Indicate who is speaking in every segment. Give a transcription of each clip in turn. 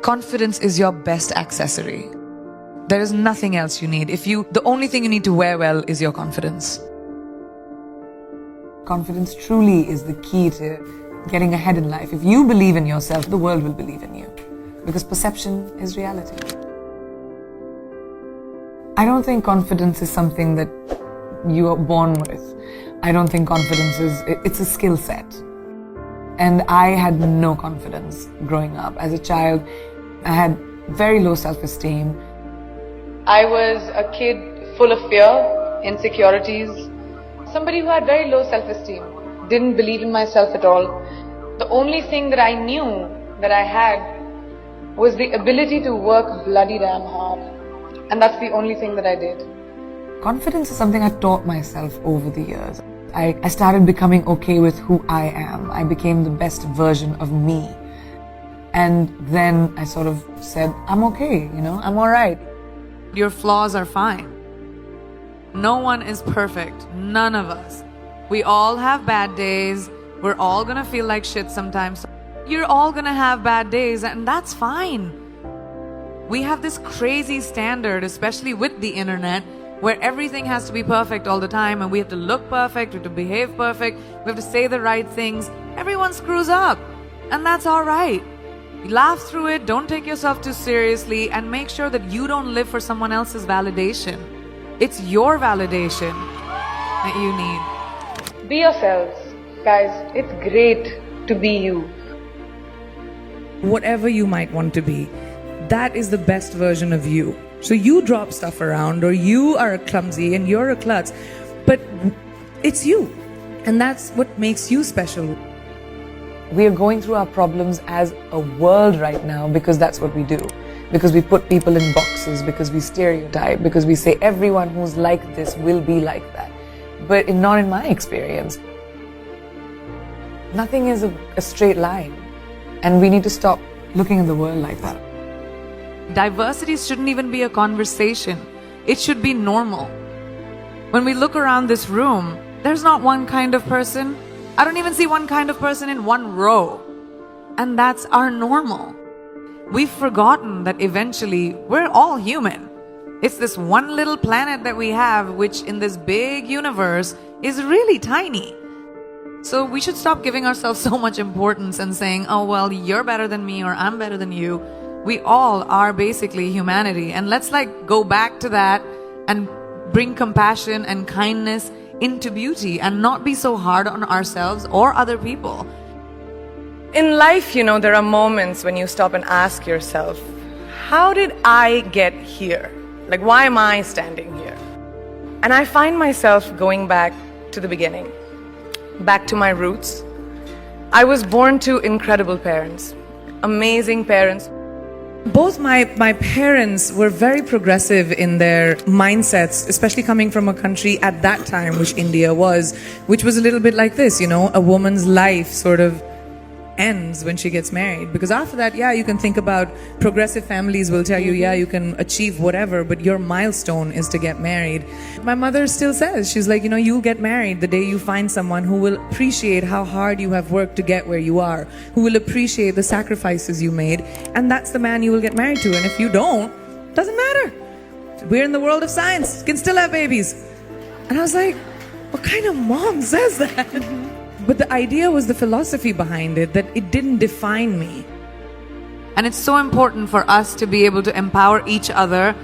Speaker 1: Confidence is your best accessory. There is nothing else you need. The only thing you need to wear well is your confidence. Confidence truly is the key to getting ahead in life. If you believe in yourself, the world will believe in you. Because perception is reality. I don't think confidence is something that you are born with. I don't think confidence it's a skill set. And I had no confidence growing up. As a child, I had very low self-esteem.
Speaker 2: I was a kid full of fear, insecurities, somebody who had very low self-esteem, didn't believe in myself at all. The only thing that I knew that I had was the ability to work bloody damn hard. And that's the only thing that I did.
Speaker 1: Confidence is something I taught myself over the years. I started becoming okay with who I am. I became the best version of me. And then I sort of said, I'm okay, I'm alright. Your flaws are fine. No one is perfect. None of us. We all have bad days. We're all gonna feel like shit sometimes. You're all gonna have bad days, and that's fine. We have this crazy standard, especially with the internet, where everything has to be perfect all the time, and we have to look perfect, we have to behave perfect, we have to say the right things. Everyone screws up, and that's alright. Laugh through it, don't take yourself too seriously, and make sure that you don't live for someone else's validation. It's your validation that you need.
Speaker 2: Be yourselves. Guys, it's great to be you.
Speaker 3: Whatever you might want to be, that is the best version of you. So you drop stuff around, or you are clumsy and you're a klutz, but it's you. And that's what makes you special.
Speaker 1: We are going through our problems as a world right now because that's what we do. Because we put people in boxes, because we stereotype, because we say everyone who's like this will be like that. But not in my experience. Nothing is a straight line. And we need to stop looking at the world like that. Diversity shouldn't even be a conversation. It should be normal. When we look around this room, there's not one kind of person. I don't even see one kind of person in one row. And that's our normal. We've forgotten that eventually we're all human. It's this one little planet that we have, which in this big universe is really tiny. So we should stop giving ourselves so much importance and saying, oh, well, you're better than me or I'm better than you. We all are basically humanity. And let's go back to that and bring compassion and kindness into beauty and not be so hard on ourselves or other people.
Speaker 4: In life, there are moments when you stop and ask yourself, how did I get here? Why am I standing here? And I find myself going back to the beginning, back to my roots. I was born to incredible parents, amazing parents.
Speaker 3: Both my parents were very progressive in their mindsets, especially coming from a country at that time, which India was, which was a little bit like this, a woman's life sort of ends when she gets married. Because after that, you can think about progressive families will tell you, you can achieve whatever, but your milestone is to get married. My mother still says, she's like, you'll get married the day you find someone who will appreciate how hard you have worked to get where you are, who will appreciate the sacrifices you made, and that's the man you will get married to. And if you don't, doesn't matter. We're in the world of science, you can still have babies. And I was like, what kind of mom says that? But the idea was the philosophy behind it, that it didn't define me.
Speaker 1: And it's so important for us to be able to empower each other.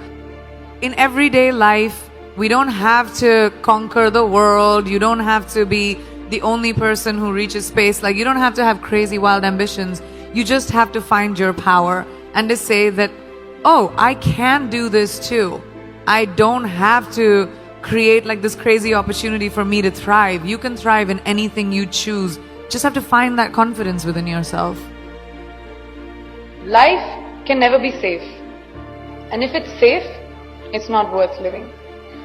Speaker 1: In everyday life, we don't have to conquer the world. You don't have to be the only person who reaches space. You don't have to have crazy wild ambitions. You just have to find your power and to say that, oh, I can do this too. I don't have to create this crazy opportunity for me to thrive. You can thrive in anything you choose. Just have to find that confidence within yourself.
Speaker 2: Life can never be safe. And if it's safe, it's not worth living.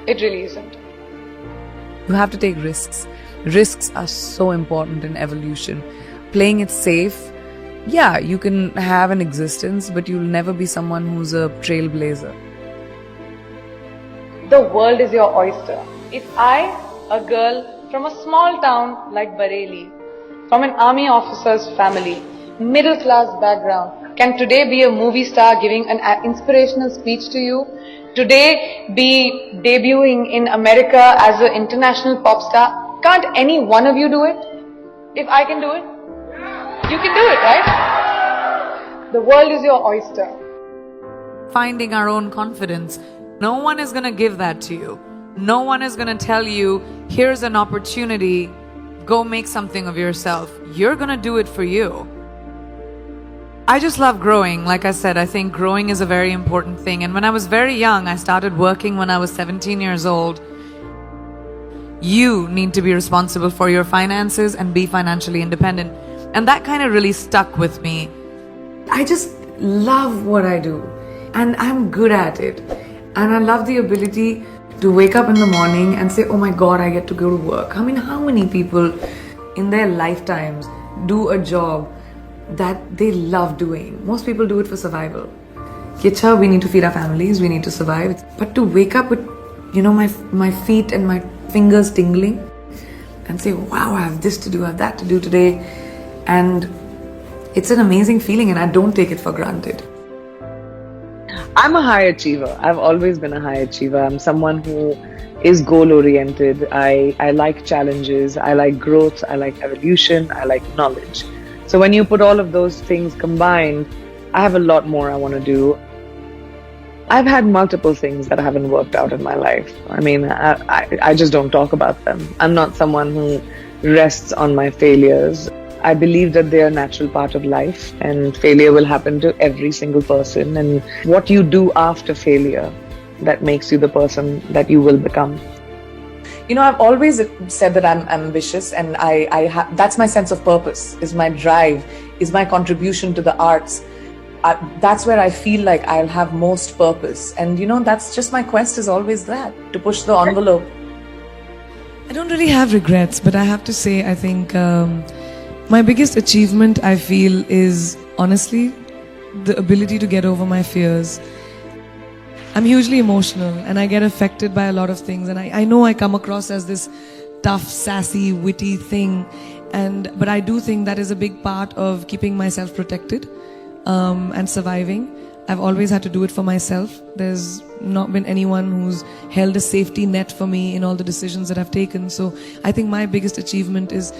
Speaker 2: It really isn't.
Speaker 1: You have to take risks. Risks are so important in evolution. Playing it safe, you can have an existence, but you'll never be someone who's a trailblazer.
Speaker 2: The world is your oyster. If I, a girl from a small town like Bareilly, from an army officer's family, middle class background can today be a movie star giving an inspirational speech to you, today be debuting in America as an international pop star. Can't any one of you do it? If I can do it, you can do it, right? The world is your oyster.
Speaker 1: Finding our own confidence. No one is going to give that to you. No one is going to tell you, here's an opportunity, go make something of yourself. You're going to do it for you. I just love growing. Like I said, I think growing is a very important thing. And when I was very young, I started working when I was 17 years old. You need to be responsible for your finances and be financially independent. And that kind of really stuck with me. I just love what I do. And I'm good at it. And I love the ability to wake up in the morning and say, oh my God, I get to go to work. I mean, how many people in their lifetimes do a job that they love doing? Most people do it for survival. Kicha, we need to feed our families, we need to survive. But to wake up with, my feet and my fingers tingling and say, wow, I have this to do, I have that to do today. And it's an amazing feeling and I don't take it for granted.
Speaker 5: I'm a high achiever. I've always been a high achiever. I'm someone who is goal-oriented. I like challenges. I like growth. I like evolution. I like knowledge. So when you put all of those things combined, I have a lot more I want to do. I've had multiple things that haven't worked out in my life. I mean, I just don't talk about them. I'm not someone who rests on my failures. I believe that they are a natural part of life and failure will happen to every single person, and what you do after failure, that makes you the person that you will become.
Speaker 3: I've always said that I'm ambitious, and that's my sense of purpose, is my drive, is my contribution to the arts. That's where I feel like I'll have most purpose. And that's just my quest, is always that, to push the envelope.
Speaker 6: I don't really have regrets, but I have to say, I think my biggest achievement, I feel, is honestly the ability to get over my fears. I'm hugely emotional and I get affected by a lot of things, and I know I come across as this tough, sassy, witty thing, but I do think that is a big part of keeping myself protected and surviving. I've always had to do it for myself. There's not been anyone who's held a safety net for me in all the decisions that I've taken. So I think my biggest achievement is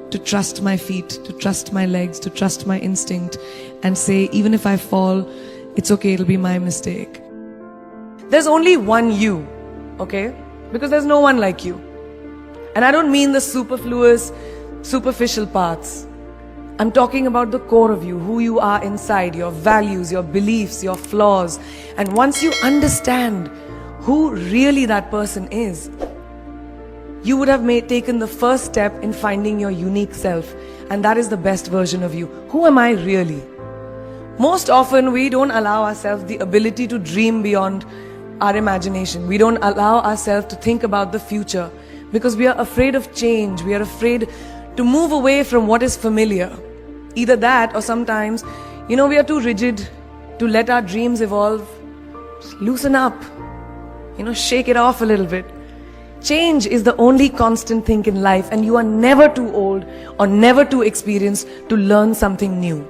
Speaker 6: to trust my feet, to trust my legs, to trust my instinct, and say, even if I fall, it's okay, it'll be my mistake.
Speaker 3: There's only one you, okay? Because there's no one like you. And I don't mean the superfluous, superficial parts. I'm talking about the core of you, who you are inside, your values, your beliefs, your flaws. And once you understand who really that person is, you would have taken the first step in finding your unique self. And that is the best version of you. Who am I really? Most often, we don't allow ourselves the ability to dream beyond our imagination. We don't allow ourselves to think about the future because we are afraid of change. We are afraid to move away from what is familiar. Either that, or sometimes, we are too rigid to let our dreams evolve. Loosen up. Shake it off a little bit. Change is the only constant thing in life, and you are never too old or never too experienced to learn something new.